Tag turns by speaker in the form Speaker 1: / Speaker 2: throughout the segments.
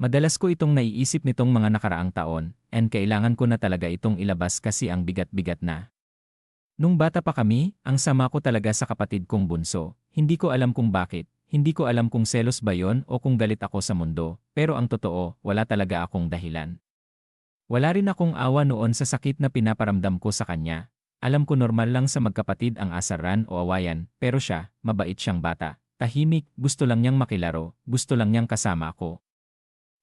Speaker 1: Madalas ko itong naiisip nitong mga nakaraang taon, and kailangan ko na talaga itong ilabas kasi ang bigat-bigat na. Nung bata pa kami, ang sama ko talaga sa kapatid kong bunso. Hindi ko alam kung bakit. Hindi ko alam kung selos ba yon o kung galit ako sa mundo, pero ang totoo, wala talaga akong dahilan. Wala rin akong awa noon sa sakit na pinaparamdam ko sa kanya. Alam ko normal lang sa magkapatid ang asaran o awayan, pero siya, mabait siyang bata. Tahimik, gusto lang niyang makilaro, gusto lang niyang kasama ako.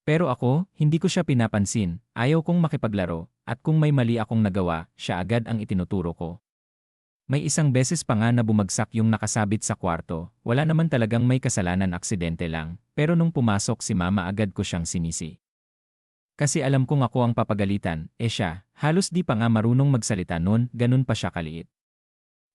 Speaker 1: Pero ako, hindi ko siya pinapansin, ayaw kong makipaglaro, at kung may mali akong nagawa, siya agad ang itinuturo ko. May isang beses pa nga na bumagsak yung nakasabit sa kwarto, wala naman talagang may kasalanan, aksidente lang, pero nung pumasok si mama agad ko siyang sinisi. Kasi alam kong ako ang papagalitan, siya, halos di pa nga marunong magsalita nun, ganun pa siya kaliit.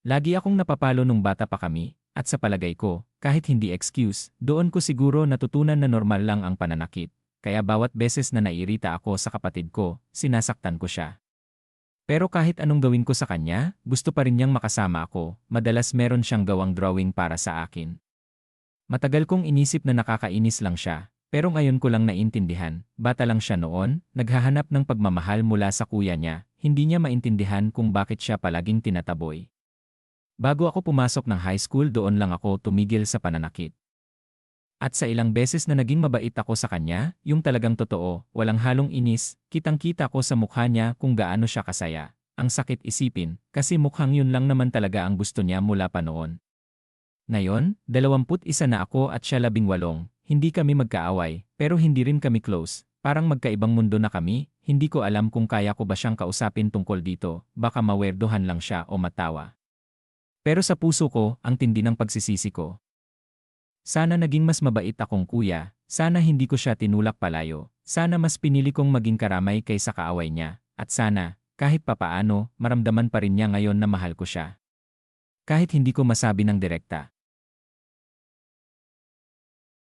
Speaker 1: Lagi akong napapalo nung bata pa kami, at sa palagay ko, kahit hindi excuse, doon ko siguro natutunan na normal lang ang pananakit. Kaya bawat beses na naiirita ako sa kapatid ko, sinasaktan ko siya. Pero kahit anong gawin ko sa kanya, gusto pa rin niyang makasama ako, madalas meron siyang gawang drawing para sa akin. Matagal kong inisip na nakakainis lang siya, pero ngayon ko lang naintindihan, bata lang siya noon, naghahanap ng pagmamahal mula sa kuya niya, hindi niya maintindihan kung bakit siya palaging tinataboy. Bago ako pumasok ng high school, doon lang ako tumigil sa pananakit. At sa ilang beses na naging mabait ako sa kanya, yung talagang totoo, walang halong inis, kitang-kita ko sa mukha niya kung gaano siya kasaya. Ang sakit isipin, kasi mukhang yun lang naman talaga ang gusto niya mula pa noon. Ngayon, 21 na ako at siya 18, hindi kami magkaaway, pero hindi rin kami close. Parang magkaibang mundo na kami, hindi ko alam kung kaya ko ba siyang kausapin tungkol dito, baka mawerdohan lang siya o matawa. Pero sa puso ko, ang tindi ng pagsisisi ko. Sana naging mas mabait akong kuya, sana hindi ko siya tinulak palayo, sana mas pinili kong maging karamay kaysa kaaway niya, at sana, kahit papaano, maramdaman pa rin niya ngayon na mahal ko siya. Kahit hindi ko masabi ng direkta.